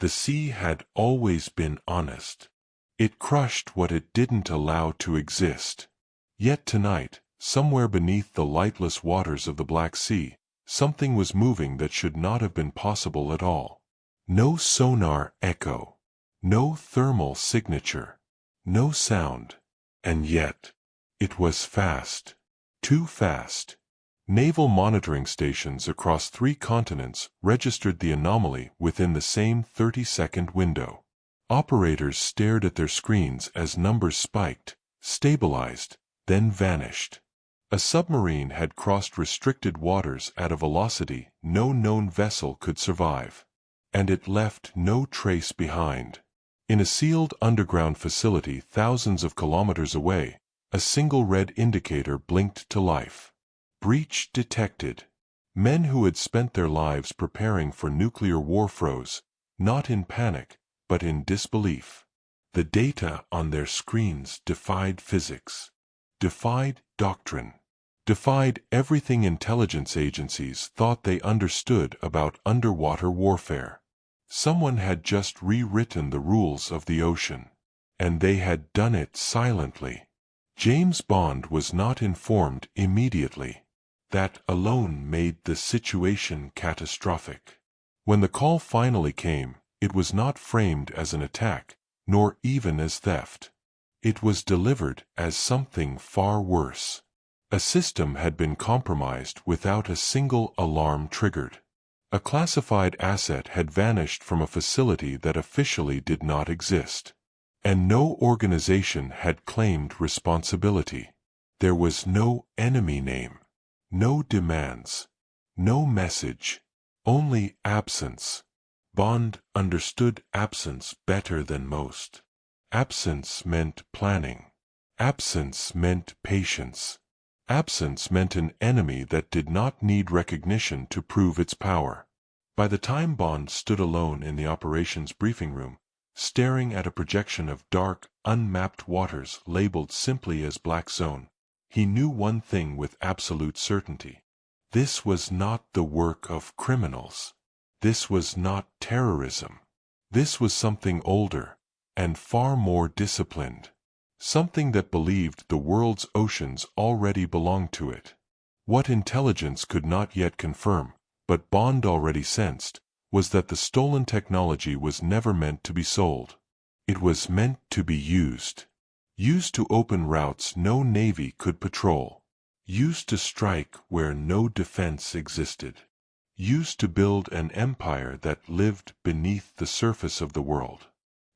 The sea had always been honest. It crushed what it didn't allow to exist. Yet tonight, somewhere beneath the lightless waters of the Black Sea, something was moving that should not have been possible at all. No sonar echo. No thermal signature. No sound. And yet, it was fast. Too fast. Naval monitoring stations across 3 continents registered the anomaly within the same 30-second window. Operators stared at their screens as numbers spiked, stabilized, then vanished. A submarine had crossed restricted waters at a velocity no known vessel could survive. And it left no trace behind. In a sealed underground facility thousands of kilometers away, a single red indicator blinked to life. Breach detected. Men who had spent their lives preparing for nuclear war froze, not in panic, but in disbelief. The data on their screens defied physics, defied doctrine, defied everything intelligence agencies thought they understood about underwater warfare. Someone had just rewritten the rules of the ocean, and they had done it silently. James Bond was not informed immediately. That alone made the situation catastrophic. When the call finally came, it was not framed as an attack, nor even as theft. It was delivered as something far worse. A system had been compromised without a single alarm triggered. A classified asset had vanished from a facility that officially did not exist. And no organization had claimed responsibility. There was no enemy name. No demands. No message. Only absence. Bond understood absence better than most. Absence meant planning. Absence meant patience. Absence meant an enemy that did not need recognition to prove its power. By the time Bond stood alone in the operations briefing room, staring at a projection of dark, unmapped waters labeled simply as Black Zone, he knew one thing with absolute certainty. This was not the work of criminals. This was not terrorism. This was something older, and far more disciplined. Something that believed the world's oceans already belonged to it. What intelligence could not yet confirm, but Bond already sensed, was that the stolen technology was never meant to be sold. It was meant to be used. Used to open routes no navy could patrol. Used to strike where no defense existed. Used to build an empire that lived beneath the surface of the world.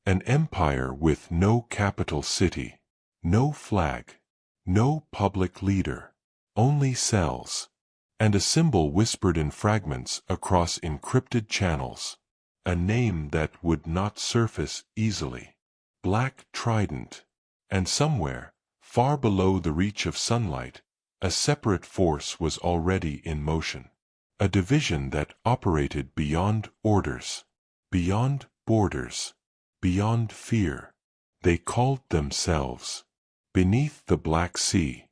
An empire with no capital city, no flag, no public leader, only cells, and a symbol whispered in fragments across encrypted channels. A name that would not surface easily. Black Trident. And somewhere, far below the reach of sunlight, a separate force was already in motion. A division that operated beyond orders, beyond borders, beyond fear. They called themselves. Beneath the Black Sea,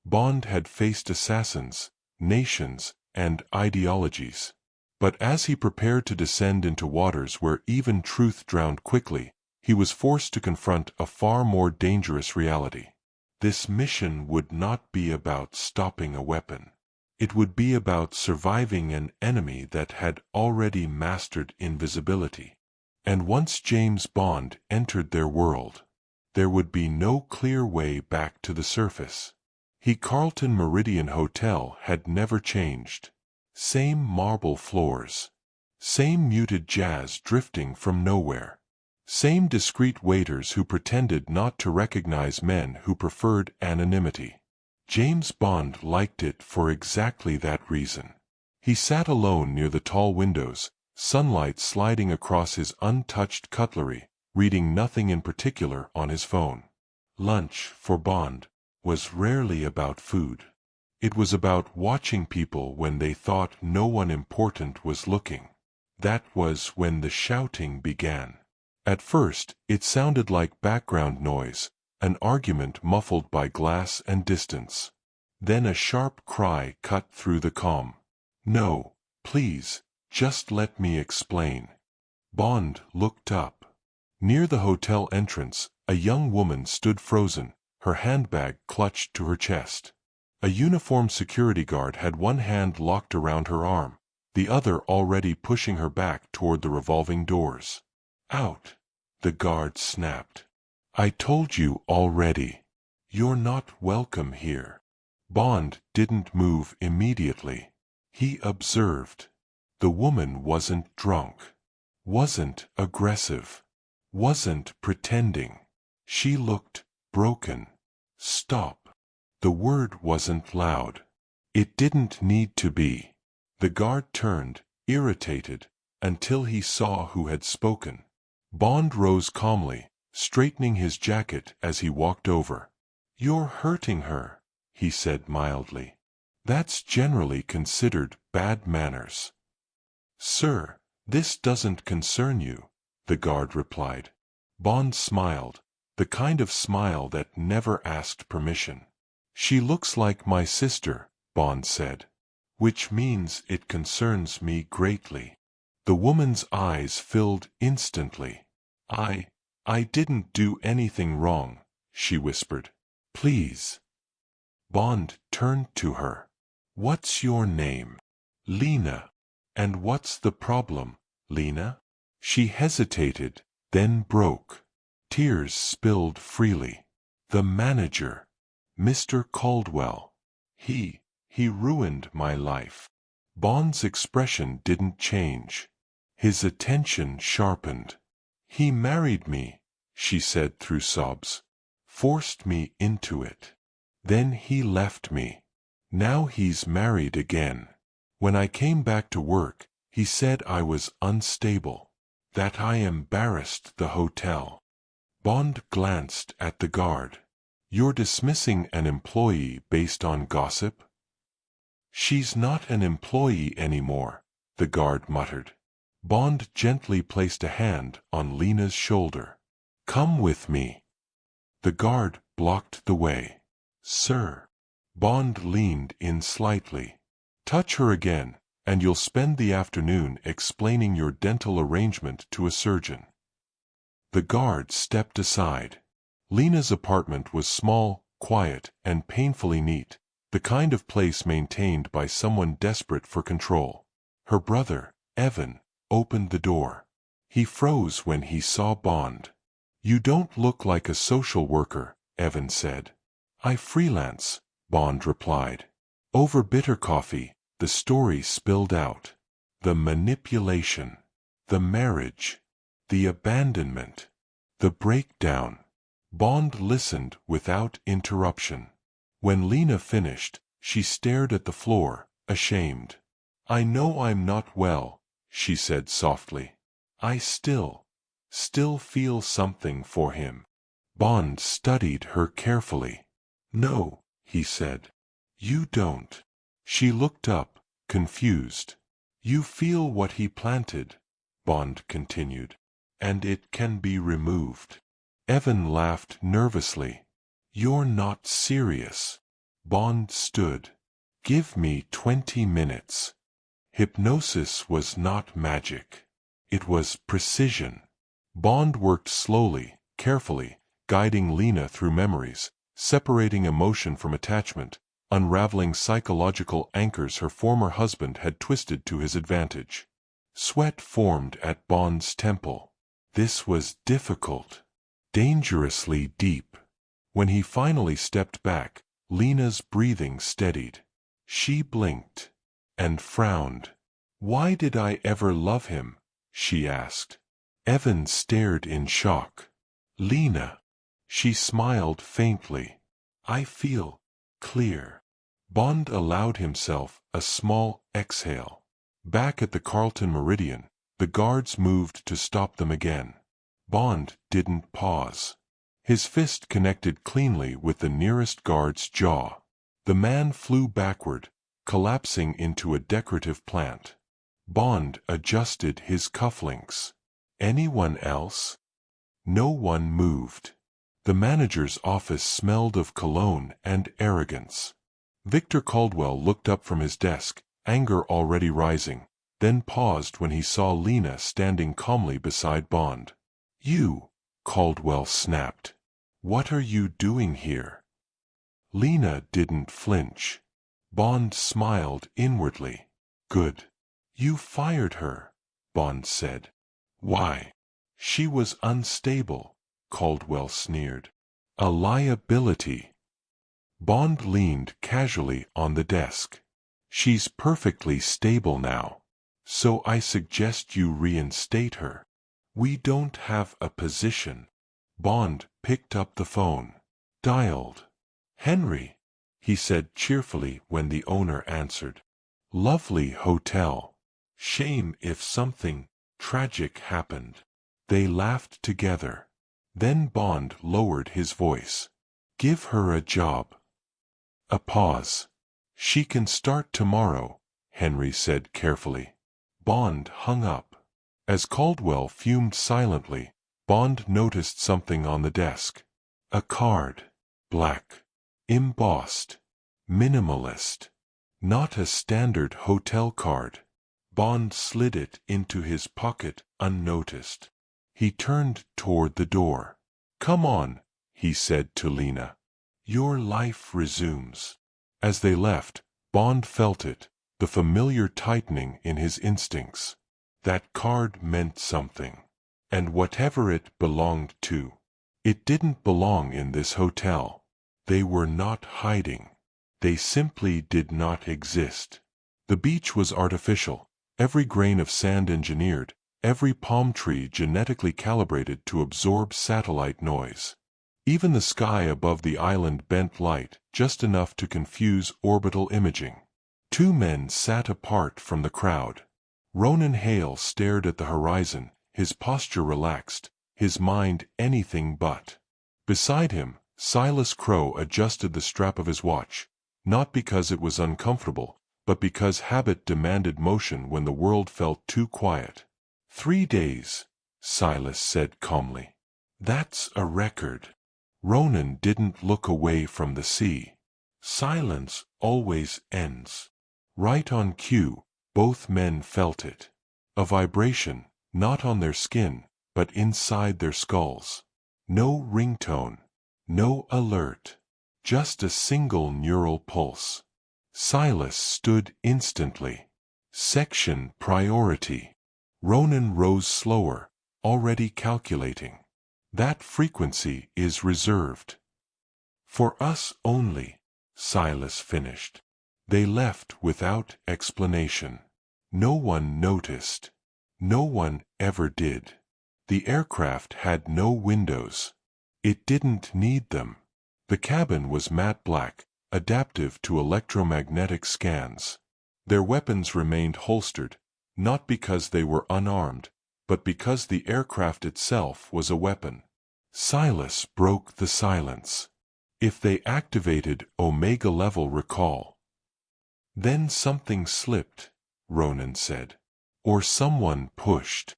Bond had faced assassins, nations, and ideologies. But as he prepared to descend into waters where even truth drowned quickly, he was forced to confront a far more dangerous reality. This mission would not be about stopping a weapon. It would be about surviving an enemy that had already mastered invisibility. And once James Bond entered their world, there would be no clear way back to the surface. The Carlton Meridian Hotel had never changed. Same marble floors. Same muted jazz drifting from nowhere. Same discreet waiters who pretended not to recognize men who preferred anonymity. James Bond liked it for exactly that reason. He sat alone near the tall windows, sunlight sliding across his untouched cutlery, reading nothing in particular on his phone. Lunch, for Bond, was rarely about food. It was about watching people when they thought no one important was looking. That was when the shouting began. At first, it sounded like background noise, an argument muffled by glass and distance. Then a sharp cry cut through the calm. "No, please, just let me explain." Bond looked up. Near the hotel entrance, a young woman stood frozen, her handbag clutched to her chest. A uniformed security guard had one hand locked around her arm, the other already pushing her back toward the revolving doors. "Out!" the guard snapped. "I told you already. You're not welcome here." Bond didn't move immediately. He observed. The woman wasn't drunk, wasn't aggressive, wasn't pretending. She looked broken. "Stop." The word wasn't loud. It didn't need to be. The guard turned, irritated, until he saw who had spoken. Bond rose calmly, straightening his jacket as he walked over. "You're hurting her," he said mildly. "That's generally considered bad manners." "Sir, this doesn't concern you," the guard replied. Bond smiled, the kind of smile that never asked permission. "She looks like my sister," Bond said. "Which means it concerns me greatly." The woman's eyes filled instantly. I didn't do anything wrong," she whispered. "Please." Bond turned to her. "What's your name?" "Lena." "And what's the problem, Lena?" She hesitated, then broke. Tears spilled freely. "The manager, Mr. Caldwell. He ruined my life." Bond's expression didn't change. His attention sharpened. "He married me," she said through sobs. "Forced me into it. Then he left me. Now he's married again. When I came back to work, he said I was unstable, that I embarrassed the hotel." Bond glanced at the guard. "You're dismissing an employee based on gossip?" "She's not an employee anymore," the guard muttered. Bond gently placed a hand on Lena's shoulder. "Come with me." The guard blocked the way. "Sir." Bond leaned in slightly. "Touch her again, and you'll spend the afternoon explaining your dental arrangement to a surgeon." The guard stepped aside. Lena's apartment was small, quiet, and painfully neat, the kind of place maintained by someone desperate for control. Her brother, Evan, opened the door. He froze when he saw Bond. "You don't look like a social worker," Evan said. "I freelance," Bond replied. Over bitter coffee, the story spilled out. The manipulation, the marriage, the abandonment, the breakdown. Bond listened without interruption. When Lena finished, she stared at the floor, ashamed. "I know I'm not well," she said softly. "I still feel something for him." Bond studied her carefully. "No," he said. "You don't." She looked up, confused. "You feel what he planted," Bond continued, "and it can be removed." Evan laughed nervously. "You're not serious." Bond stood. "Give me 20 minutes. Hypnosis was not magic. It was precision." Bond worked slowly, carefully, guiding Lena through memories, separating emotion from attachment, unraveling psychological anchors her former husband had twisted to his advantage. Sweat formed at Bond's temple. This was difficult, dangerously deep. When he finally stepped back, Lena's breathing steadied. She blinked and frowned. "Why did I ever love him?" she asked. Evan stared in shock. "Lena." She smiled faintly. "I feel clear." Bond allowed himself a small exhale. Back at the Carlton Meridian, the guards moved to stop them again. Bond didn't pause. His fist connected cleanly with the nearest guard's jaw. The man flew backward, collapsing into a decorative plant. Bond adjusted his cufflinks. "Anyone else?" No one moved. The manager's office smelled of cologne and arrogance. Victor Caldwell looked up from his desk, anger already rising. then paused when he saw Lena standing calmly beside Bond. "You," Caldwell snapped. "What are you doing here?" Lena didn't flinch. Bond smiled inwardly. "Good. You fired her," Bond said. "Why?" "She was unstable," Caldwell sneered. "A liability." Bond leaned casually on the desk. "She's perfectly stable now. So I suggest you reinstate her." "We don't have a position." Bond picked up the phone. Dialed. "Henry," he said cheerfully when the owner answered. "Lovely hotel. Shame if something tragic happened." They laughed together. Then Bond lowered his voice. "Give her a job." A pause. "She can start tomorrow," Henry said carefully. Bond hung up. As Caldwell fumed silently, Bond noticed something on the desk. A card. Black. Embossed. Minimalist. Not a standard hotel card. Bond slid it into his pocket unnoticed. He turned toward the door. "Come on," he said to Lena. "Your life resumes." As they left, Bond felt it, the familiar tightening in his instincts. That card meant something. And whatever it belonged to, it didn't belong in this hotel. They were not hiding. They simply did not exist. The beach was artificial, every grain of sand engineered, every palm tree genetically calibrated to absorb satellite noise. Even the sky above the island bent light, just enough to confuse orbital imaging. Two men sat apart from the crowd. Ronan Hale stared at the horizon, his posture relaxed, his mind anything but. Beside him, Silas Crow adjusted the strap of his watch, not because it was uncomfortable, but because habit demanded motion when the world felt too quiet. 3 days, Silas said calmly. That's a record. Ronan didn't look away from the sea. Silence always ends. Right on cue, both men felt it. A vibration, not on their skin, but inside their skulls. No ringtone. No alert. Just a single neural pulse. Silas stood instantly. Section priority. Ronan rose slower, already calculating. That frequency is reserved. For us only, Silas finished. They left without explanation. No one noticed. No one ever did. The aircraft had no windows. It didn't need them. The cabin was matte black, adaptive to electromagnetic scans. Their weapons remained holstered, not because they were unarmed, but because the aircraft itself was a weapon. Silas broke the silence. If they activated Omega-level recall. Then something slipped, Ronan said. Or someone pushed.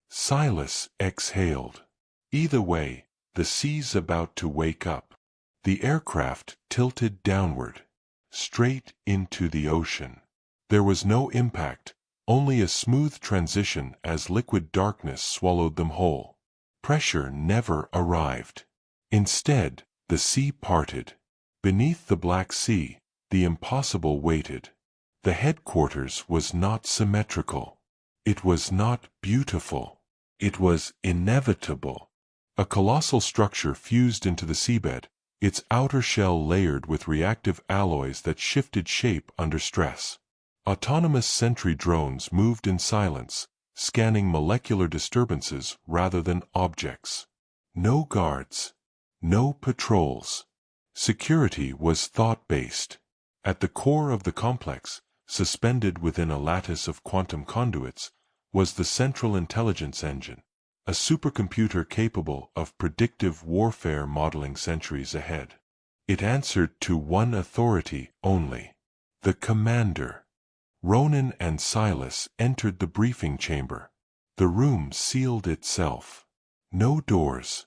Silas exhaled. Either way, the sea's about to wake up. The aircraft tilted downward, straight into the ocean. There was no impact, only a smooth transition as liquid darkness swallowed them whole. Pressure never arrived. Instead, the sea parted. Beneath the Black Sea, the impossible waited. The headquarters was not symmetrical. It was not beautiful. It was inevitable. A colossal structure fused into the seabed, its outer shell layered with reactive alloys that shifted shape under stress. Autonomous sentry drones moved in silence, scanning molecular disturbances rather than objects. No guards. No patrols. Security was thought-based. At the core of the complex, suspended within a lattice of quantum conduits, was the Central Intelligence Engine, a supercomputer capable of predictive warfare modeling centuries ahead. It answered to one authority only: the commander. Ronan and Silas entered the briefing chamber. The room sealed itself. No doors.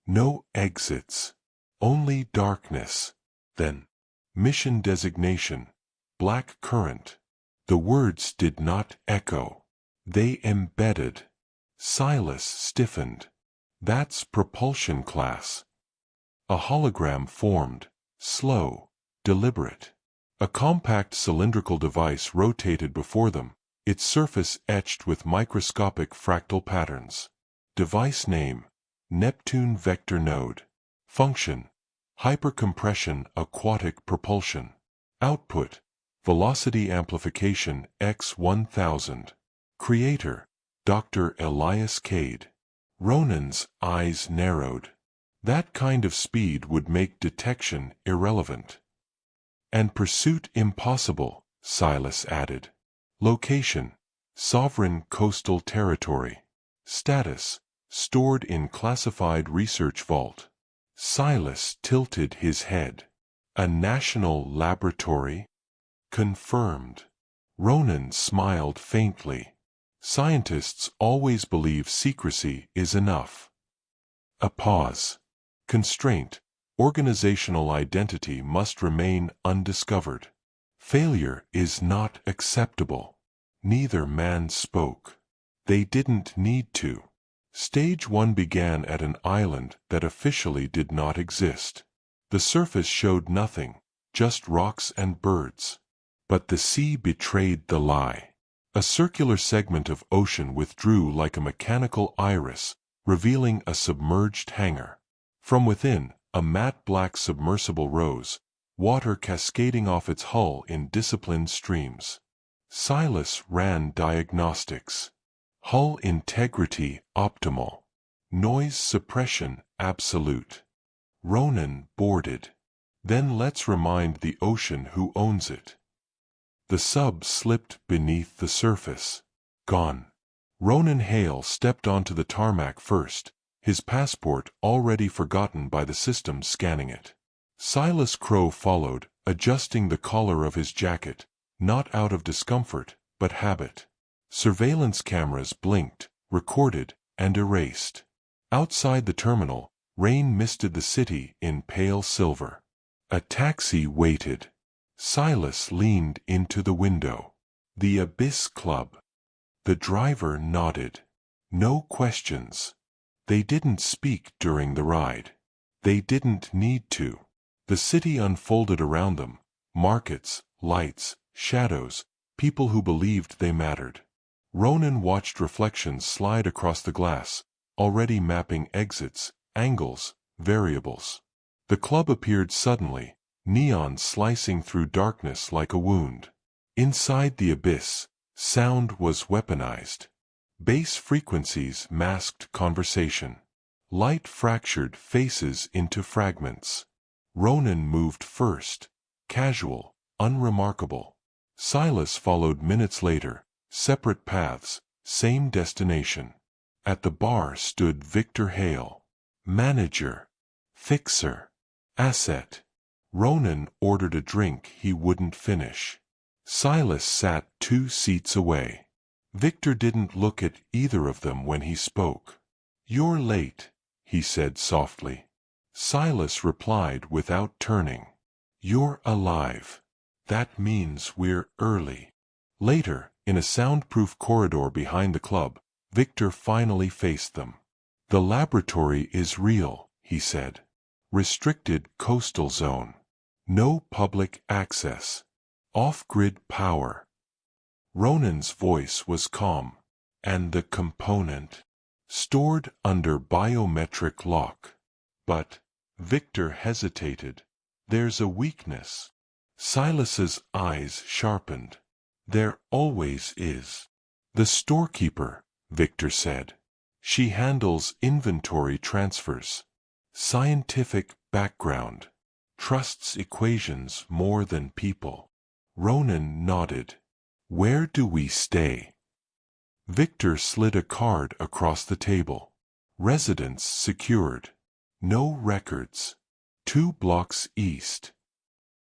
No exits. Only darkness. Then, mission designation: Black Current. The words did not echo. They embedded. Silas stiffened. That's propulsion class. A hologram formed, slow, deliberate. A compact cylindrical device rotated before them, its surface etched with microscopic fractal patterns. Device name: Neptune Vector Node. Function: hypercompression aquatic propulsion. Output: velocity amplification x 1000. Creator: Dr. Elias Cade. Ronan's eyes narrowed. That kind of speed would make detection irrelevant. And pursuit impossible, Silas added. Location: sovereign coastal territory. Status: stored in classified research vault. Silas tilted his head. A national laboratory? Confirmed. Ronan smiled faintly. Scientists always believe secrecy is enough. A pause. Constraint: organizational identity must remain undiscovered. Failure is not acceptable. Neither man spoke. They didn't need to. Stage 1 began at an island that officially did not exist. The surface showed nothing, just rocks and birds. But the sea betrayed the lie. A circular segment of ocean withdrew like a mechanical iris, revealing a submerged hangar. From within, a matte black submersible rose, water cascading off its hull in disciplined streams. Silas ran diagnostics. Hull integrity optimal. Noise suppression absolute. Ronan boarded. Then let's remind the ocean who owns it. The sub slipped beneath the surface. Gone. Ronan Hale stepped onto the tarmac first, his passport already forgotten by the system scanning it. Silas Crow followed, adjusting the collar of his jacket, not out of discomfort, but habit. Surveillance cameras blinked, recorded, and erased. Outside the terminal, rain misted the city in pale silver. A taxi waited. Silas leaned into the window. The Abyss Club. The driver nodded. No questions. They didn't speak during the ride. They didn't need to. The city unfolded around them. Markets, lights, shadows, people who believed they mattered. Ronan watched reflections slide across the glass, already mapping exits, angles, variables. The club appeared suddenly, neon slicing through darkness like a wound. Inside the abyss, sound was weaponized. Bass frequencies masked conversation. Light fractured faces into fragments. Ronan moved first, casual, unremarkable. Silas followed minutes later, separate paths, same destination. At the bar stood Victor Hale. Manager. Fixer. Asset. Ronan ordered a drink he wouldn't finish. Silas sat 2 seats away. Victor didn't look at either of them when he spoke. "You're late," he said softly. Silas replied without turning. "You're alive. That means we're early." Later, in a soundproof corridor behind the club, Victor finally faced them. "The laboratory is real," he said. "Restricted coastal zone. No public access. Off-grid power." Ronan's voice was calm. "And the component?" "Stored under biometric lock." "But," Victor hesitated, "there's a weakness." Silas's eyes sharpened. "There always is." "The storekeeper," Victor said. "She handles inventory transfers. Scientific background. Trusts equations more than people." Ronan nodded. "Where do we stay?" Victor slid a card across the table. "Residence secured. No records. 2 blocks east."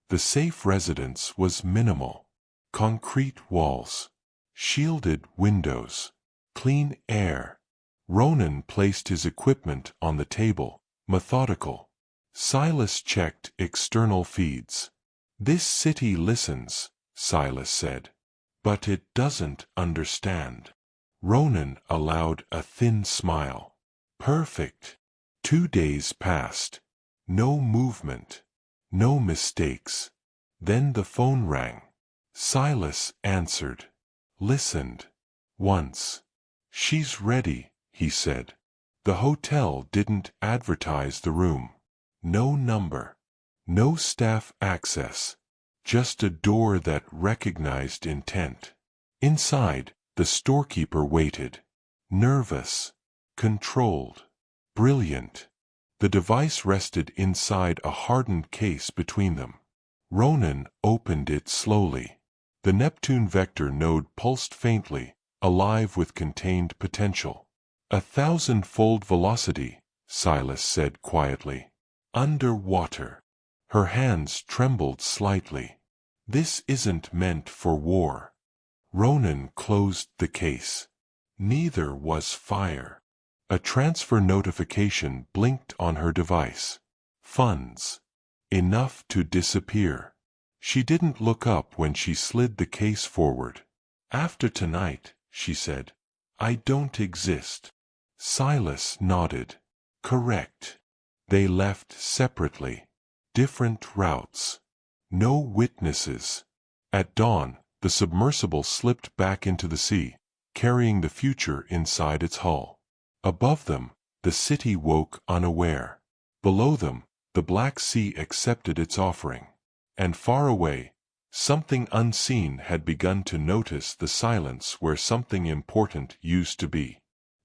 The safe residence was minimal. Concrete walls. Shielded windows. Clean air. Ronan placed his equipment on the table, methodical. Silas checked external feeds. "This city listens," Silas said. But it doesn't understand. Ronan allowed a thin smile. Perfect. 2 days passed. No movement. No mistakes. Then the phone rang. Silas answered. Listened. Once. She's ready, he said. The hotel didn't advertise the room. No number. No staff access. Just a door that recognized intent. Inside, the storekeeper waited. Nervous. Controlled. Brilliant. The device rested inside a hardened case between them. Ronan opened it slowly. The Neptune vector node pulsed faintly, alive with contained potential. 1,000-fold velocity, Silas said quietly. Underwater. Her hands trembled slightly. This isn't meant for war. Ronan closed the case. Neither was fire. A transfer notification blinked on her device. Funds. Enough to disappear. She didn't look up when she slid the case forward. After tonight, she said, I don't exist. Silas nodded. Correct. They left separately. Different routes. No witnesses. At dawn, the submersible slipped back into the sea, carrying the future inside its hull. Above them, the city woke unaware. Below them, the Black Sea accepted its offering. And far away, something unseen had begun to notice the silence where something important used to be.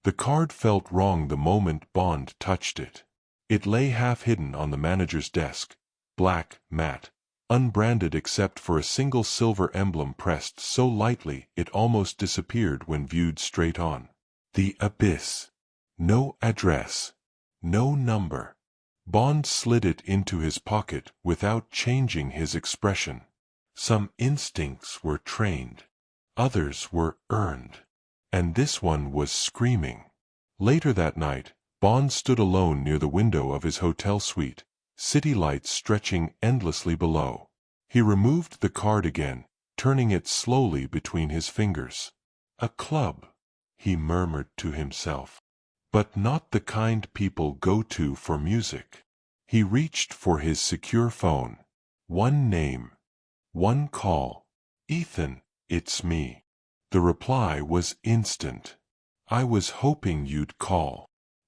The card felt wrong the moment Bond touched it. It lay half-hidden on the manager's desk, black, matte, unbranded except for a single silver emblem pressed so lightly it almost disappeared when viewed straight on. The Abyss. No address. No number. Bond slid it into his pocket without changing his expression. Some instincts were trained. Others were earned. And this one was screaming. Later that night, Bond stood alone near the window of his hotel suite, city lights stretching endlessly below. He removed the card again, turning it slowly between his fingers. A club, he murmured to himself. But not the kind people go to for music. He reached for his secure phone. One name. One call. Ethan, it's me. The reply was instant. I was hoping you'd call.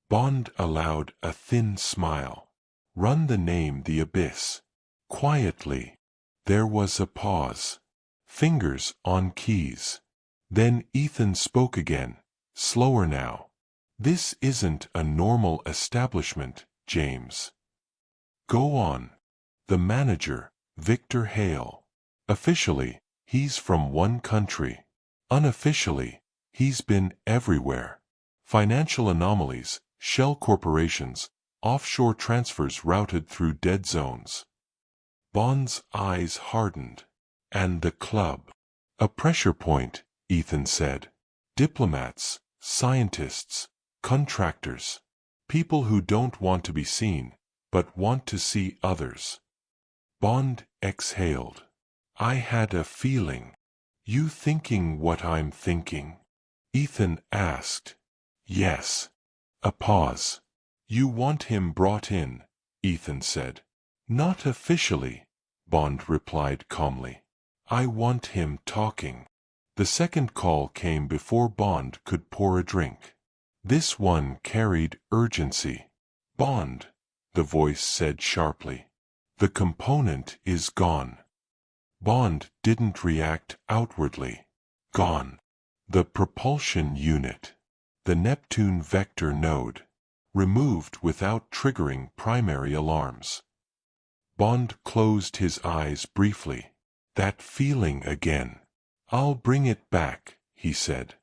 Bond allowed a thin smile. Run the name The Abyss. Quietly. There was a pause. Fingers on keys. Then Ethan spoke again, slower now. This isn't a normal establishment, James. Go on. The manager, Victor Hale. Officially, he's from one country. Unofficially, he's been everywhere. Financial anomalies, shell corporations, offshore transfers routed through dead zones. Bond's eyes hardened. And the club. A pressure point, Ethan said. Diplomats, scientists, contractors. People who don't want to be seen, but want to see others. Bond exhaled. I had a feeling. You thinking what I'm thinking? Ethan asked. Yes. A pause. You want him brought in, Ethan said. Not officially, Bond replied calmly. I want him talking. The second call came before Bond could pour a drink. This one carried urgency. Bond, the voice said sharply. The component is gone. Bond didn't react outwardly. Gone. The propulsion unit. The Neptune vector node. Removed without triggering primary alarms. Bond closed his eyes briefly. That feeling again. I'll bring it back, he said.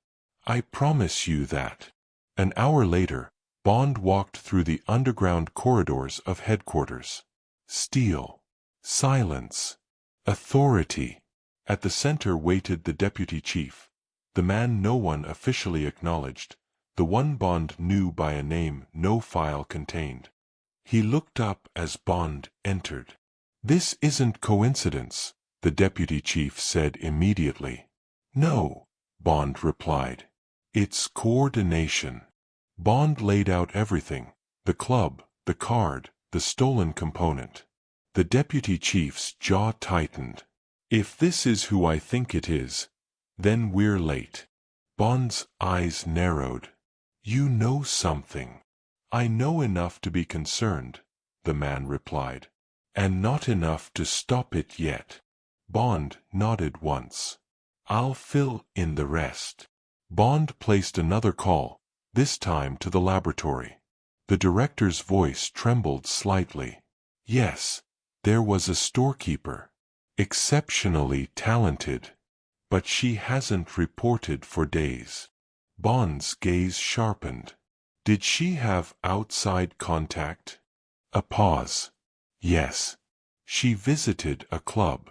I promise you that. An hour later, Bond walked through the underground corridors of headquarters. Steel. Silence. Authority. At the center waited the deputy chief, the man no one officially acknowledged, the one Bond knew by a name no file contained. He looked up as Bond entered. This isn't coincidence, the deputy chief said immediately. No, Bond replied. It's coordination. Bond laid out everything: the club, the card, the stolen component. The deputy chief's jaw tightened. If this is who I think it is, then we're late. Bond's eyes narrowed. You know something. I know enough to be concerned, the man replied. And not enough to stop it yet. Bond nodded once. I'll fill in the rest. Bond placed another call, this time to the laboratory. The director's voice trembled slightly. Yes, there was a storekeeper. Exceptionally talented. But she hasn't reported for days. Bond's gaze sharpened. Did she have outside contact? A pause. Yes. She visited a club.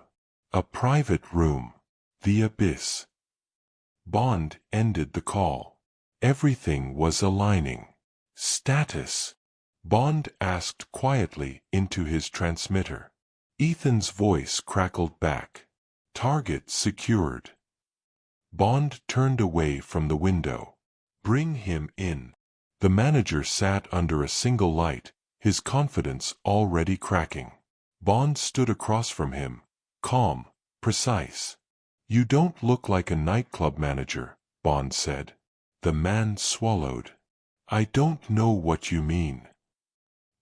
A private room. The abyss. Bond ended the call. Everything was aligning. Status? Bond asked quietly into his transmitter. Ethan's voice crackled back. Target secured. Bond turned away from the window. Bring him in. The manager sat under a single light, his confidence already cracking. Bond stood across from him, calm, precise. You don't look like a nightclub manager, Bond said. The man swallowed. I don't know what you mean.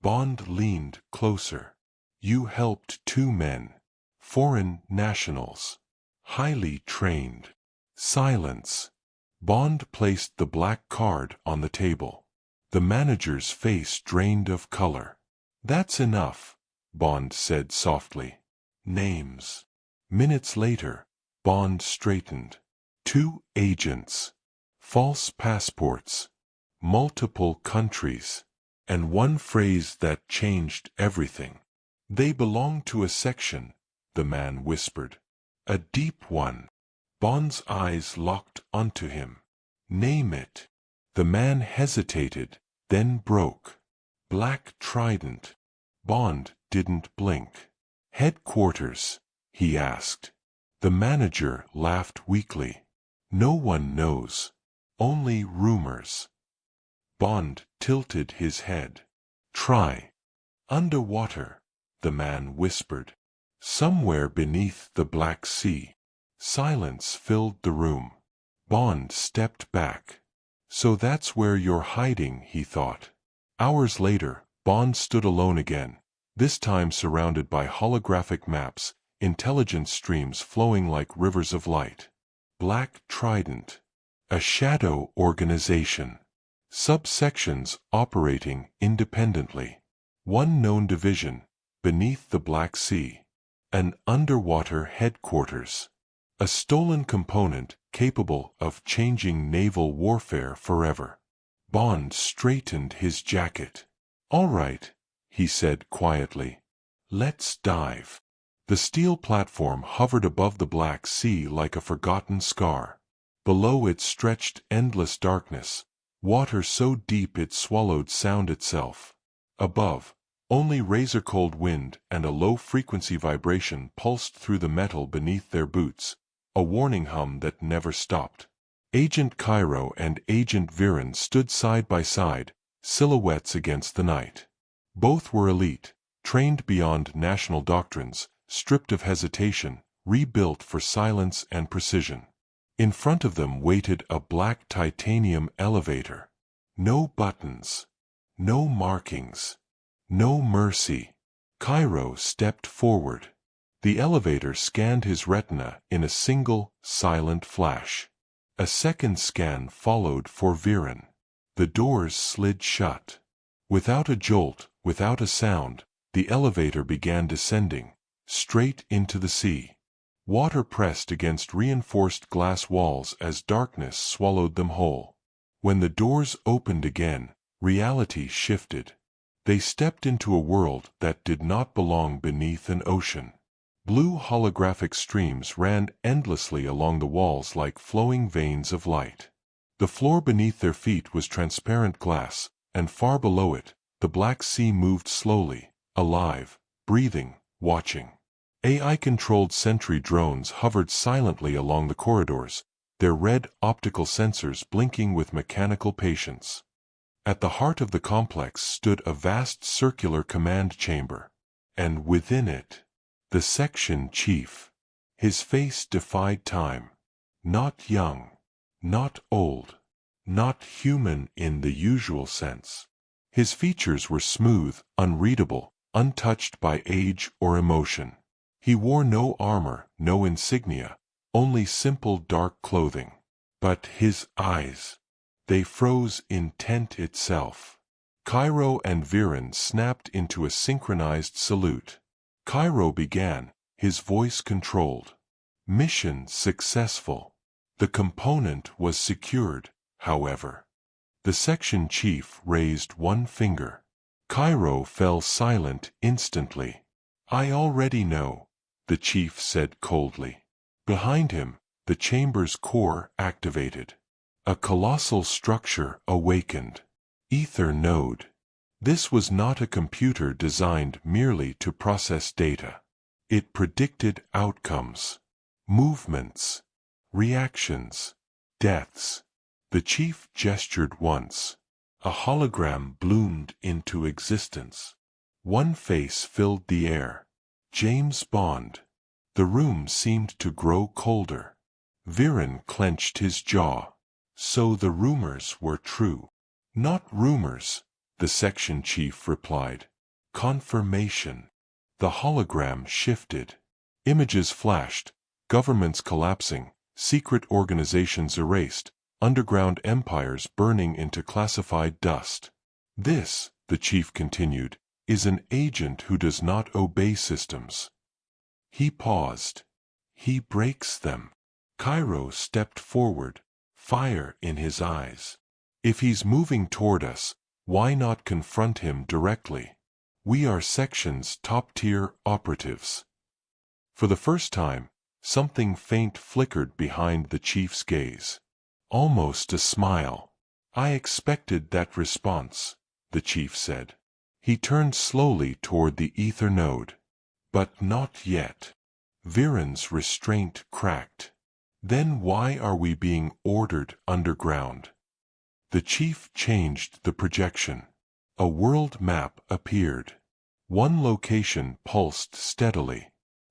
Bond leaned closer. You helped 2 men. Foreign nationals. Highly trained. Silence. Bond placed the black card on the table. The manager's face drained of color. That's enough, Bond said softly. Names. Minutes later, Bond straightened. 2 agents. False passports. Multiple countries. And one phrase that changed everything. They belong to a section, the man whispered. A deep one. Bond's eyes locked onto him. Name it. The man hesitated, then broke. Black Trident. Bond didn't blink. Headquarters, he asked. The manager laughed weakly. No one knows. Only rumors. Bond tilted his head. Try. Underwater, the man whispered. Somewhere beneath the Black Sea. Silence filled the room. Bond stepped back. So that's where you're hiding, he thought. Hours later, Bond stood alone again, this time surrounded by holographic maps, intelligence streams flowing like rivers of light. Black Trident. A shadow organization. Subsections operating independently. One known division, beneath the Black Sea. An underwater headquarters. A stolen component capable of changing naval warfare forever. Bond straightened his jacket. All right, he said quietly. Let's dive. The steel platform hovered above the Black Sea like a forgotten scar. Below it stretched endless darkness, water so deep it swallowed sound itself. Above, only razor-cold wind and a low-frequency vibration pulsed through the metal beneath their boots, a warning hum that never stopped. Agent Cairo and Agent Viren stood side by side, silhouettes against the night. Both were elite, trained beyond national doctrines, stripped of hesitation, rebuilt for silence and precision. In front of them waited a black titanium elevator. No buttons. No markings. No mercy. Cairo stepped forward. The elevator scanned his retina in a single, silent flash. A second scan followed for Viren. The doors slid shut. Without a jolt, without a sound, the elevator began descending, straight into the sea. Water pressed against reinforced glass walls as darkness swallowed them whole. When the doors opened again, reality shifted. They stepped into a world that did not belong beneath an ocean. Blue holographic streams ran endlessly along the walls like flowing veins of light. The floor beneath their feet was transparent glass, and far below it, the Black Sea moved slowly, alive, breathing, watching. AI-controlled sentry drones hovered silently along the corridors, their red optical sensors blinking with mechanical patience. At the heart of the complex stood a vast circular command chamber, and within it, the section chief. His face defied time. Not young, not old, not human in the usual sense. His features were smooth, unreadable, untouched by age or emotion. He wore no armor, no insignia, only simple dark clothing. But his eyes, they froze intent itself. Cairo and Viren snapped into a synchronized salute. Cairo began, his voice controlled. Mission successful. The component was secured, however. The section chief raised one finger. Cairo fell silent instantly. I already know, the chief said coldly. Behind him, the chamber's core activated. A colossal structure awakened. Ether node. This was not a computer designed merely to process data. It predicted outcomes, movements, reactions, deaths. The chief gestured once. A hologram bloomed into existence. One face filled the air. James Bond. The room seemed to grow colder. Viren clenched his jaw. So the rumors were true. Not rumors, the section chief replied. Confirmation. The hologram shifted. Images flashed, governments collapsing, secret organizations erased, underground empires burning into classified dust. This, the chief continued, is an agent who does not obey systems. He paused. He breaks them. Cairo stepped forward, fire in his eyes. If he's moving toward us, why not confront him directly? We are section's top-tier operatives. For the first time, something faint flickered behind the chief's gaze. Almost a smile. I expected that response, the chief said. He turned slowly toward the ether node. But not yet. Viren's restraint cracked. Then why are we being ordered underground? The chief changed the projection. A world map appeared. One location pulsed steadily.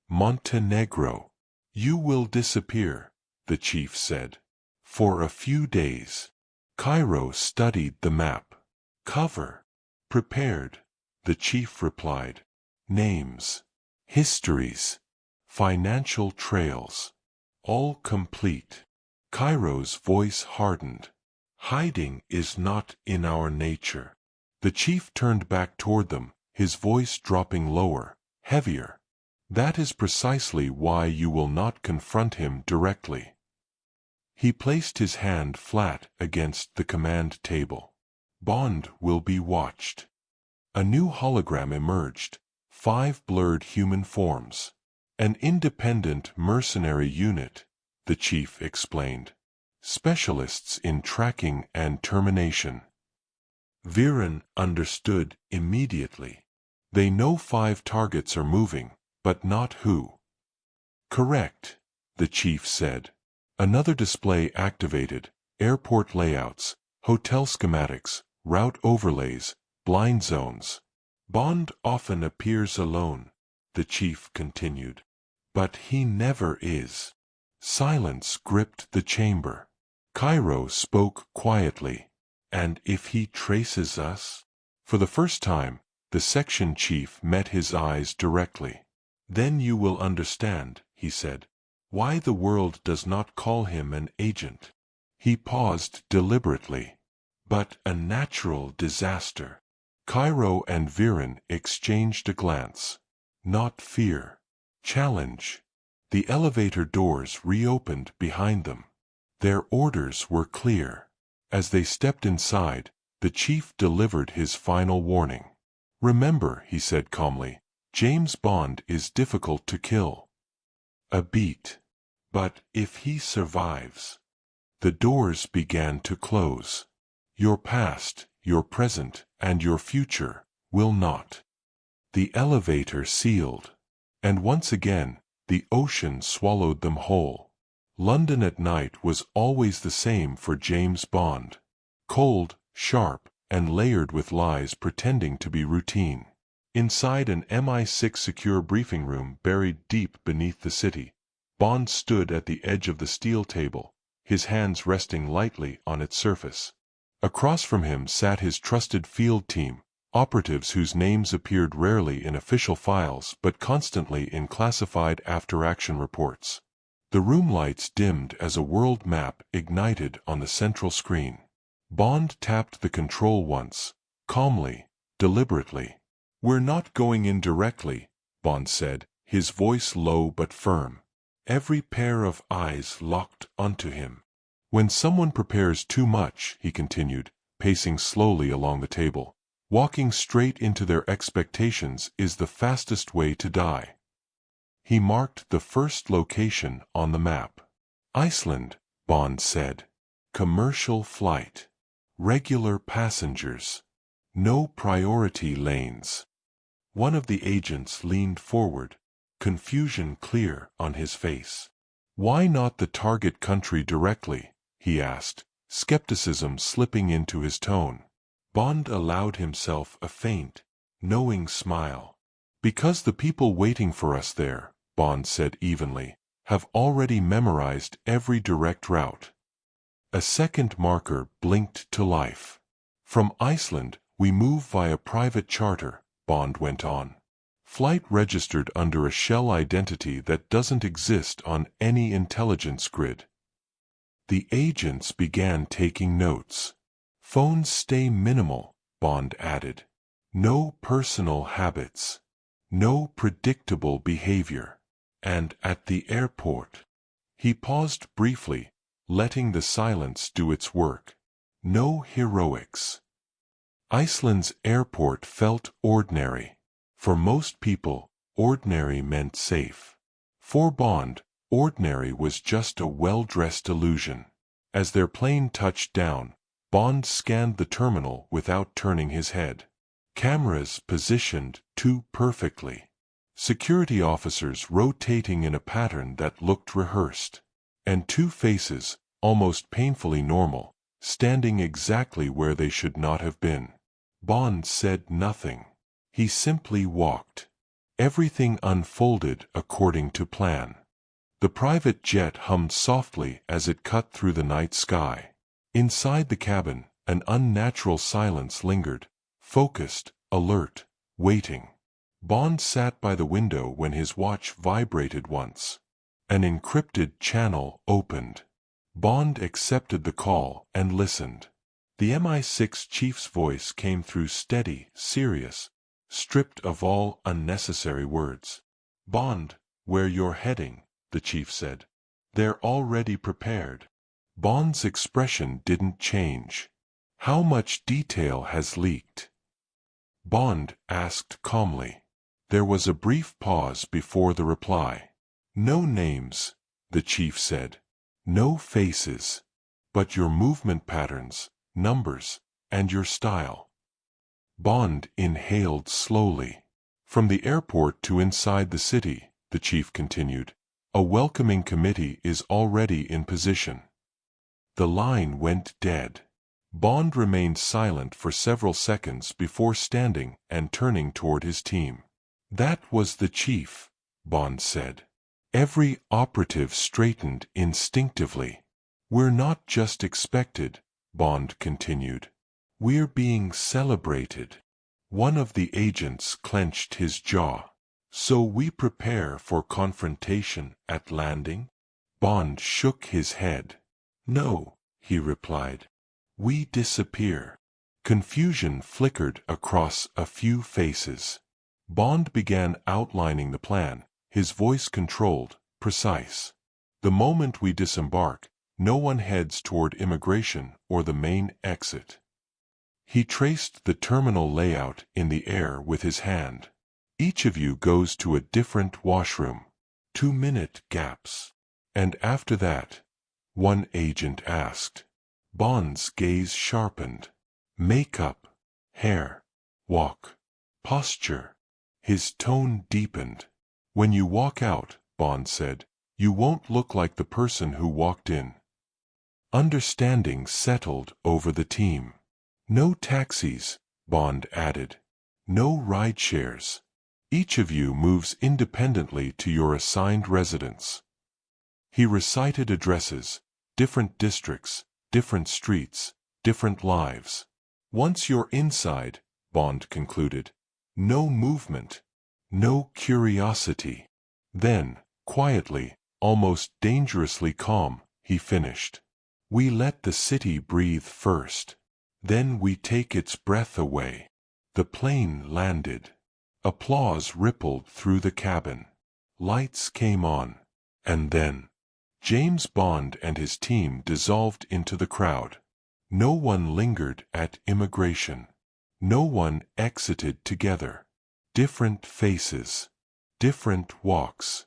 Montenegro. You will disappear, the chief said. For a few days. Cairo studied the map. Cover. Prepared, the chief replied. Names. Histories. Financial trails. All complete. Cairo's voice hardened. Hiding is not in our nature. The chief turned back toward them, his voice dropping lower, heavier. That is precisely why you will not confront him directly. He placed his hand flat against the command table. Bond will be watched. A new hologram emerged, 5 blurred human forms. An independent mercenary unit, the chief explained. Specialists in tracking and termination. Viren understood immediately. They know 5 targets are moving, but not who. Correct, the chief said. Another display activated, airport layouts, hotel schematics, route overlays, blind zones. Bond often appears alone, the chief continued. But he never is. Silence gripped the chamber. Cairo spoke quietly. And if he traces us? For the first time, the section chief met his eyes directly. Then you will understand, he said, why the world does not call him an agent. He paused deliberately. But a natural disaster. Cairo and Viren exchanged a glance. Not fear. Challenge. The elevator doors reopened behind them. Their orders were clear. As they stepped inside, the chief delivered his final warning. Remember, he said calmly, James Bond is difficult to kill. A beat. But if he survives. The doors began to close. Your past, your present, and your future will not. The elevator sealed. And once again, the ocean swallowed them whole. London at night was always the same for James Bond. Cold, sharp, and layered with lies pretending to be routine. Inside an MI6 secure briefing room buried deep beneath the city, Bond stood at the edge of the steel table, his hands resting lightly on its surface. Across from him sat his trusted field team, operatives whose names appeared rarely in official files but constantly in classified after-action reports. The room lights dimmed as a world map ignited on the central screen. Bond tapped the control once, calmly, deliberately. "We're not going in directly," Bond said, his voice low but firm. Every pair of eyes locked onto him. "When someone prepares too much," he continued, pacing slowly along the table, "walking straight into their expectations is the fastest way to die." He marked the first location on the map. "Iceland," Bond said. "Commercial flight. Regular passengers. No priority lanes." One of the agents leaned forward, confusion clear on his face. "Why not the target country directly?" he asked, skepticism slipping into his tone. Bond allowed himself a faint, knowing smile. "Because the people waiting for us there," Bond said evenly, "have already memorized every direct route." A second marker blinked to life. "From Iceland, we move via private charter," Bond went on. "Flight registered under a shell identity that doesn't exist on any intelligence grid." The agents began taking notes. "Phones stay minimal," Bond added. "No personal habits. No predictable behavior. And at the airport." He paused briefly, letting the silence do its work. "No heroics." Iceland's airport felt ordinary. For most people, ordinary meant safe. For Bond, ordinary was just a well-dressed illusion. As their plane touched down, Bond scanned the terminal without turning his head. Cameras positioned too perfectly. Security officers rotating in a pattern that looked rehearsed. And two faces, almost painfully normal, standing exactly where they should not have been. Bond said nothing. He simply walked. Everything unfolded according to plan. The private jet hummed softly as it cut through the night sky. Inside the cabin, an unnatural silence lingered, focused, alert, waiting. Bond sat by the window when his watch vibrated once. An encrypted channel opened. Bond accepted the call and listened. The MI6 chief's voice came through steady, serious, stripped of all unnecessary words. "Bond, where you're heading," the chief said. "They're already prepared." Bond's expression didn't change. "How much detail has leaked?" Bond asked calmly. There was a brief pause before the reply. "No names," the chief said. "No faces. But your movement patterns, numbers, and your style." Bond inhaled slowly. "From the airport to inside the city," the chief continued, "a welcoming committee is already in position." The line went dead. Bond remained silent for several seconds before standing and turning toward his team. "That was the chief," Bond said. Every operative straightened instinctively. "We're not just expected," Bond continued. "We're being celebrated." One of the agents clenched his jaw. "So we prepare for confrontation at landing?" Bond shook his head. "No," he replied. "We disappear." Confusion flickered across a few faces. Bond began outlining the plan, his voice controlled, precise. "The moment we disembark, no one heads toward immigration or the main exit." He traced the terminal layout in the air with his hand. "Each of you goes to a different washroom. 2-minute gaps." "And after that?" one agent asked. Bond's gaze sharpened. "Makeup, hair, walk, posture." His tone deepened. "When you walk out," Bond said, You won't look like the person who walked in. Understanding settled over the team. No taxis, Bond added. No ride shares. Each of you moves independently to your assigned residence. He recited addresses, different districts, different streets, different lives. Once you're inside, Bond concluded, no movement, no curiosity. Then, quietly, almost dangerously calm, he finished. We let the city breathe first. Then we take its breath away. The plane landed. Applause rippled through the cabin. Lights came on. And then, James Bond and his team dissolved into the crowd. No one lingered at immigration. No one exited together. Different faces. Different walks.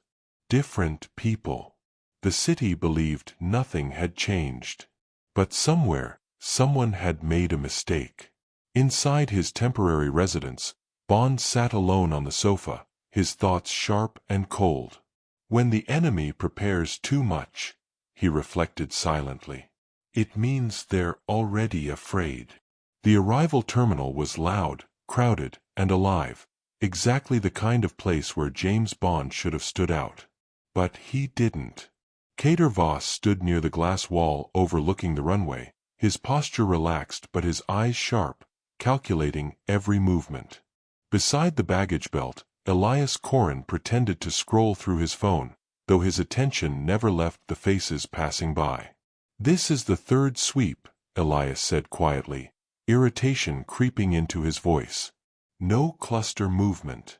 Different people. The city believed nothing had changed. But somewhere, someone had made a mistake. Inside his temporary residence, Bond sat alone on the sofa, his thoughts sharp and cold. When the enemy prepares too much, he reflected silently, it means they're already afraid. The arrival terminal was loud, crowded, and alive, exactly the kind of place where James Bond should have stood out. But he didn't. Kader Voss stood near the glass wall overlooking the runway, his posture relaxed but his eyes sharp, calculating every movement. Beside the baggage belt, Elias Corrin pretended to scroll through his phone, though his attention never left the faces passing by. This is the third sweep, Elias said quietly, irritation creeping into his voice. No cluster movement.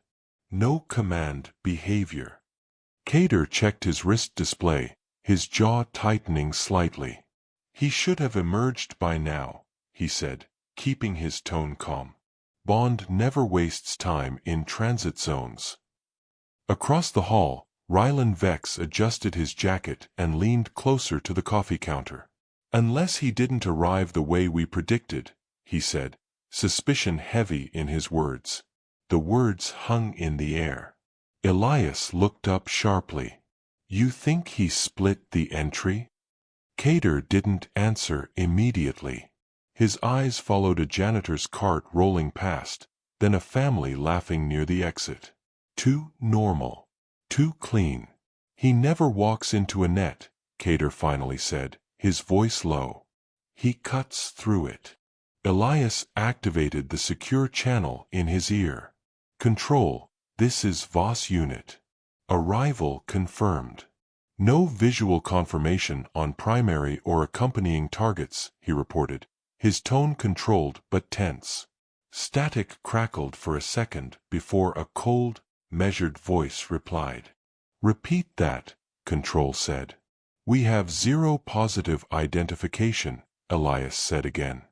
No command behavior. Kader checked his wrist display, his jaw tightening slightly. He should have emerged by now, he said, keeping his tone calm. Bond never wastes time in transit zones. Across the hall, Rylan Vex adjusted his jacket and leaned closer to the coffee counter. Unless he didn't arrive the way we predicted, he said, suspicion heavy in his words. The words hung in the air. Elias looked up sharply. You think he split the entry? Kader didn't answer immediately. His eyes followed a janitor's cart rolling past, then a family laughing near the exit. Too normal. Too clean. He never walks into a net, Kader finally said, his voice low. He cuts through it. Elias activated the secure channel in his ear. Control, this is Voss unit. Arrival confirmed. No visual confirmation on primary or accompanying targets, he reported, his tone controlled but tense. Static crackled for a second before a cold, measured voice replied. Repeat that, Control said. We have zero positive identification, Elias said again.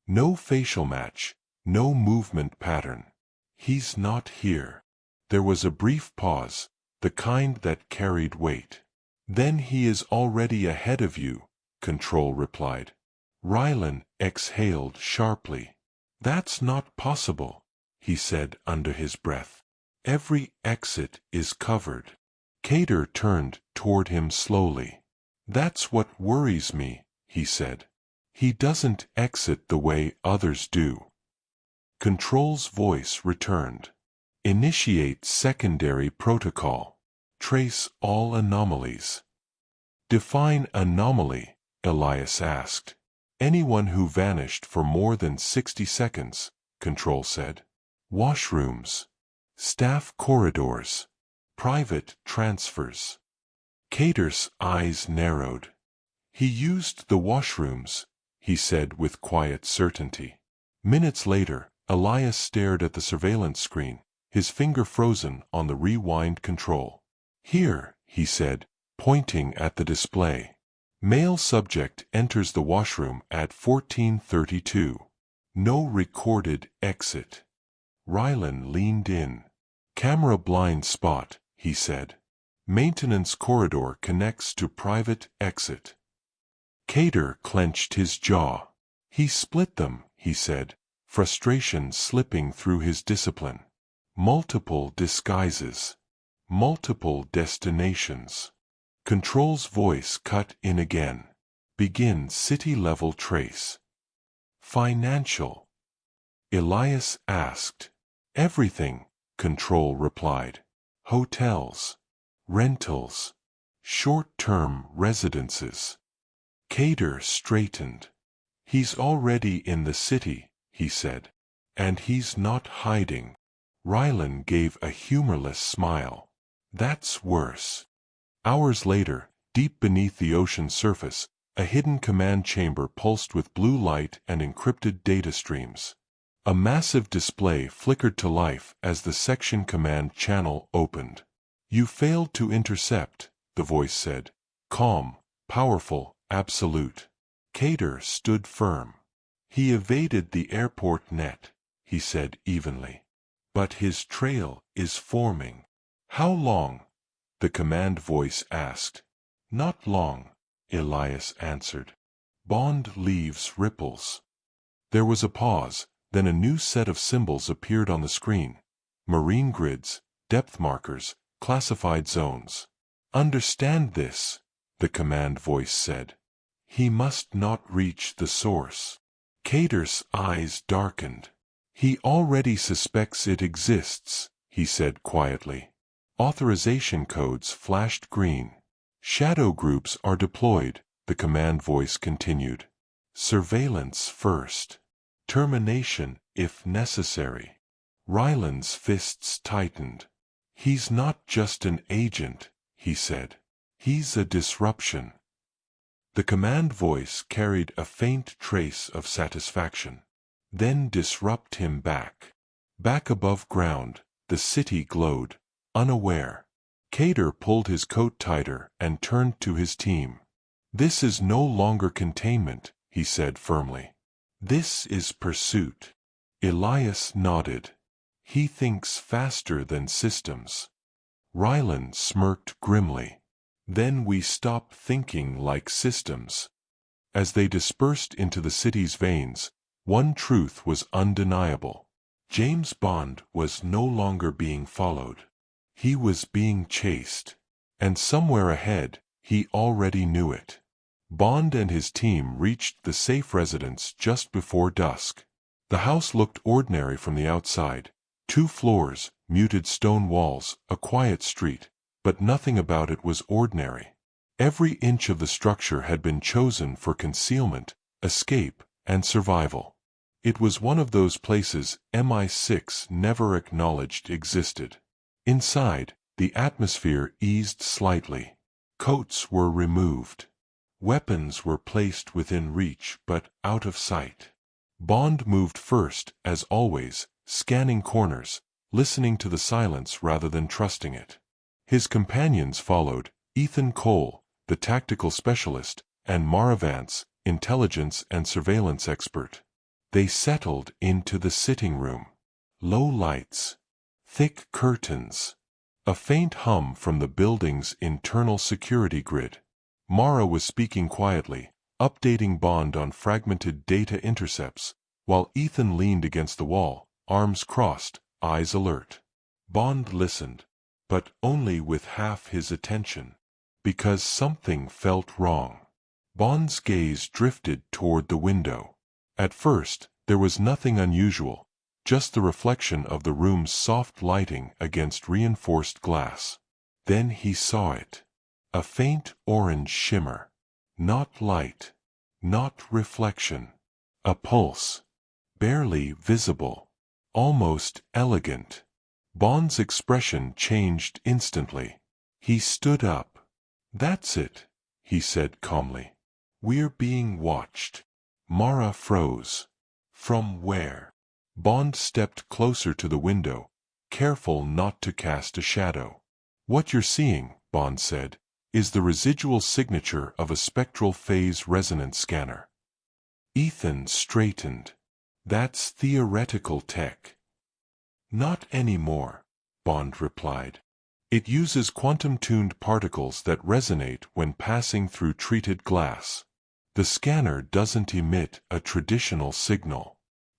No facial match, no movement pattern. He's not here. There was a brief pause, the kind that carried weight. Then he is already ahead of you, Control replied. Rylan exhaled sharply. That's not possible, he said under his breath. Every exit is covered. Kader turned toward him slowly. That's what worries me, he said. He doesn't exit the way others do. Control's voice returned. Initiate secondary protocol. Trace all anomalies. Define anomaly, Elias asked. Anyone who vanished for more than 60 seconds, Control said. Washrooms. Staff corridors. Private transfers. Kader's eyes narrowed. He used the washrooms, he said with quiet certainty. Minutes later, Elias stared at the surveillance screen, his finger frozen on the rewind control. Here, he said, pointing at the display. Male subject enters the washroom at 14:32. No recorded exit. Rylan leaned in. Camera blind spot, he said. Maintenance corridor connects to private exit. Kader clenched his jaw. He split them, he said, frustration slipping through his discipline. Multiple disguises. Multiple destinations. Control's voice cut in again. Begin city-level trace. Financial. Elias asked. Everything, Control replied. Hotels. Rentals. Short-term residences. Cater straightened. He's already in the city, he said. And he's not hiding. Rylan gave a humorless smile. That's worse. Hours later, deep beneath the ocean's surface, a hidden command chamber pulsed with blue light and encrypted data streams. A massive display flickered to life as the section command channel opened. You failed to intercept, the voice said. Calm, powerful, absolute. Cater stood firm. He evaded the airport net, he said evenly. But his trail is forming. How long? The command voice asked. Not long, Elias answered. Bond leaves ripples. There was a pause, then a new set of symbols appeared on the screen. Marine grids, depth markers, classified zones. Understand this, the command voice said. He must not reach the source. Cater's eyes darkened. He already suspects it exists, he said quietly. Authorization codes flashed green. Shadow groups are deployed, the command voice continued. Surveillance first. Termination if necessary. Rylan's fists tightened. He's not just an agent, he said. He's a disruption. The command voice carried a faint trace of satisfaction. Then disrupt him back. Back above ground, the city glowed, unaware. Cater pulled his coat tighter and turned to his team. This is no longer containment, he said firmly. This is pursuit. Elias nodded. He thinks faster than systems. Rylan smirked grimly. Then we stop thinking like systems. As they dispersed into the city's veins, one truth was undeniable. James Bond was no longer being followed. He was being chased. And somewhere ahead, he already knew it. Bond and his team reached the safe residence just before dusk. The house looked ordinary from the outside. 2 floors, muted stone walls, a quiet street, but nothing about it was ordinary. Every inch of the structure had been chosen for concealment, escape, and survival. It was one of those places MI6 never acknowledged existed. Inside, the atmosphere eased slightly. Coats were removed. Weapons were placed within reach but out of sight. Bond moved first, as always, scanning corners, listening to the silence rather than trusting it. His companions followed, Ethan Cole, the tactical specialist, and Mara Vance, intelligence and surveillance expert. They settled into the sitting room. Low lights. Thick curtains. A faint hum from the building's internal security grid. Mara was speaking quietly, updating Bond on fragmented data intercepts, while Ethan leaned against the wall, arms crossed, eyes alert. Bond listened, but only with half his attention, because something felt wrong. Bond's gaze drifted toward the window. At first, there was nothing unusual, just the reflection of the room's soft lighting against reinforced glass. Then he saw it. A faint orange shimmer. Not light. Not reflection. A pulse. Barely visible. Almost elegant. Bond's expression changed instantly. He stood up. That's it, he said calmly. We're being watched. Mara froze. From where? Bond stepped closer to the window, careful not to cast a shadow. What you're seeing, Bond said, is the residual signature of a spectral phase resonance scanner. Ethan straightened. That's theoretical tech. Not anymore, Bond replied. It uses quantum-tuned particles that resonate when passing through treated glass. The scanner doesn't emit a traditional signal.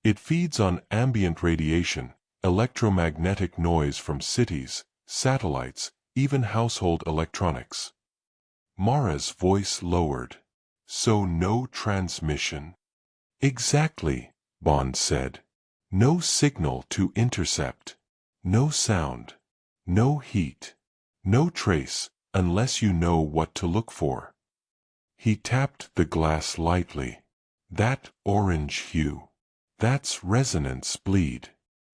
It feeds on ambient radiation, electromagnetic noise from cities, satellites, even household electronics. Mara's voice lowered. So no transmission? Exactly, Bond said. No signal to intercept. No sound. No heat. No trace, unless you know what to look for. He tapped the glass lightly. That orange hue. That's resonance bleed.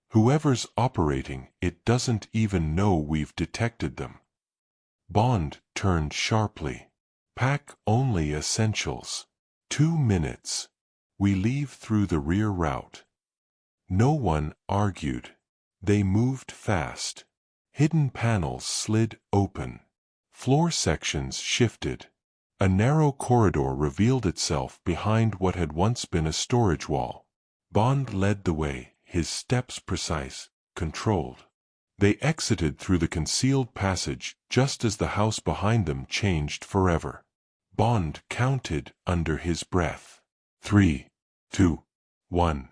Whoever's operating it doesn't even know we've detected them. Bond turned sharply. Pack only essentials. 2 minutes. We leave through the rear route. No one argued. They moved fast. Hidden panels slid open. Floor sections shifted. A narrow corridor revealed itself behind what had once been a storage wall. Bond led the way, his steps precise, controlled. They exited through the concealed passage just as the house behind them changed forever. Bond counted under his breath. 3, 2, 1.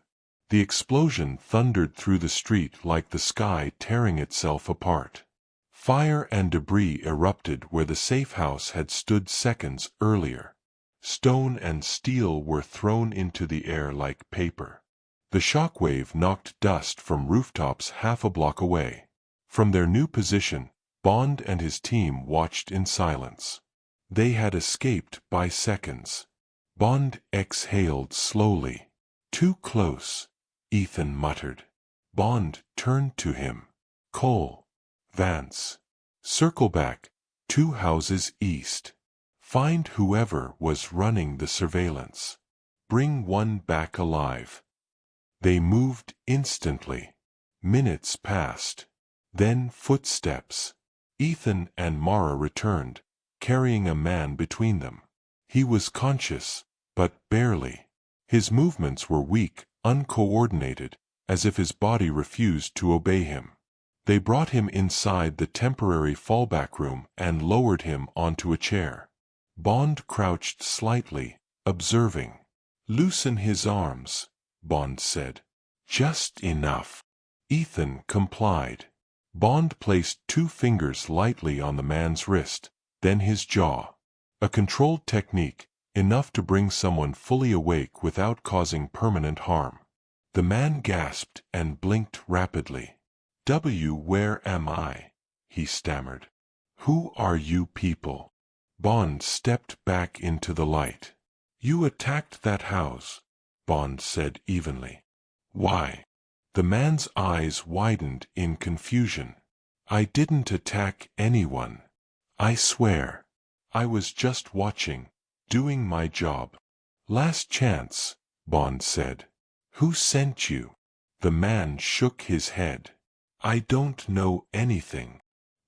The explosion thundered through the street like the sky tearing itself apart. Fire and debris erupted where the safe house had stood seconds earlier. Stone and steel were thrown into the air like paper. The shockwave knocked dust from rooftops half a block away. From their new position, Bond and his team watched in silence. They had escaped by seconds. Bond exhaled slowly. Too close, Ethan muttered. Bond turned to him. Cole. Vance. Circle back, 2 houses east. Find whoever was running the surveillance. Bring one back alive. They moved instantly. Minutes passed. Then footsteps. Ethan and Mara returned, carrying a man between them. He was conscious, but barely. His movements were weak, uncoordinated, as if his body refused to obey him. They brought him inside the temporary fallback room and lowered him onto a chair. Bond crouched slightly, observing. Loosen his arms, Bond said. Just enough. Ethan complied. Bond placed 2 fingers lightly on the man's wrist, then his jaw. A controlled technique, enough to bring someone fully awake without causing permanent harm. The man gasped and blinked rapidly. Where am I? He stammered. Who are you people? Bond stepped back into the light. You attacked that house, Bond said evenly. Why? The man's eyes widened in confusion. I didn't attack anyone. I swear. I was just watching, doing my job. Last chance, Bond said. Who sent you? The man shook his head. I don't know anything.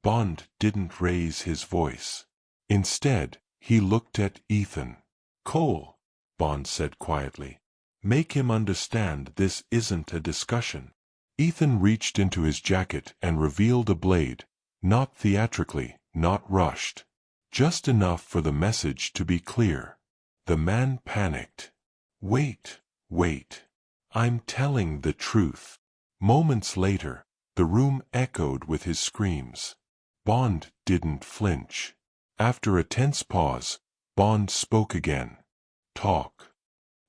Bond didn't raise his voice. Instead, he looked at Ethan. Cole, Bond said quietly. Make him understand this isn't a discussion. Ethan reached into his jacket and revealed a blade, not theatrically, not rushed. Just enough for the message to be clear. The man panicked. Wait, wait. I'm telling the truth. Moments later, the room echoed with his screams. Bond didn't flinch. After a tense pause, Bond spoke again. Talk.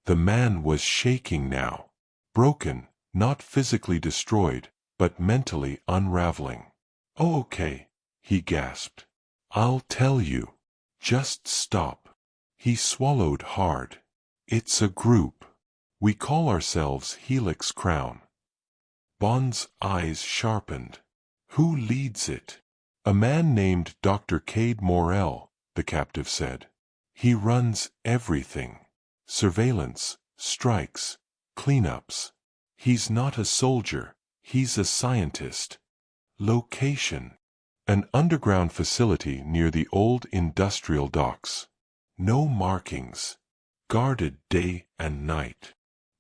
The man was shaking now. Broken, not physically destroyed, but mentally unraveling. Oh, okay, he gasped. I'll tell you. Just stop. He swallowed hard. It's a group. We call ourselves Helix Crown. Bond's eyes sharpened. Who leads it? A man named Dr. Cade Morrell, the captive said. He runs everything. Surveillance, strikes, cleanups. He's not a soldier, he's a scientist. Location. An underground facility near the old industrial docks. No markings. Guarded day and night.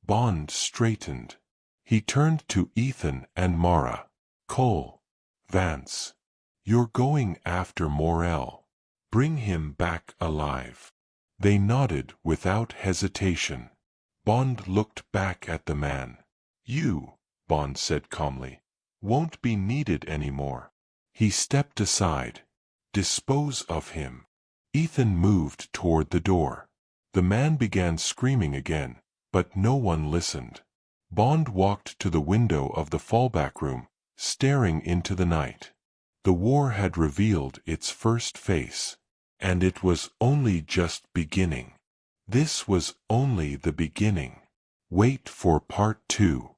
Bond straightened. He turned to Ethan and Mara. Cole. Vance. You're going after Morrell. Bring him back alive. They nodded without hesitation. Bond looked back at the man. You, Bond said calmly, won't be needed anymore. He stepped aside. Dispose of him. Ethan moved toward the door. The man began screaming again, but no one listened. Bond walked to the window of the fallback room, staring into the night. The war had revealed its first face. And it was only just beginning. This was only the beginning. Wait for part 2.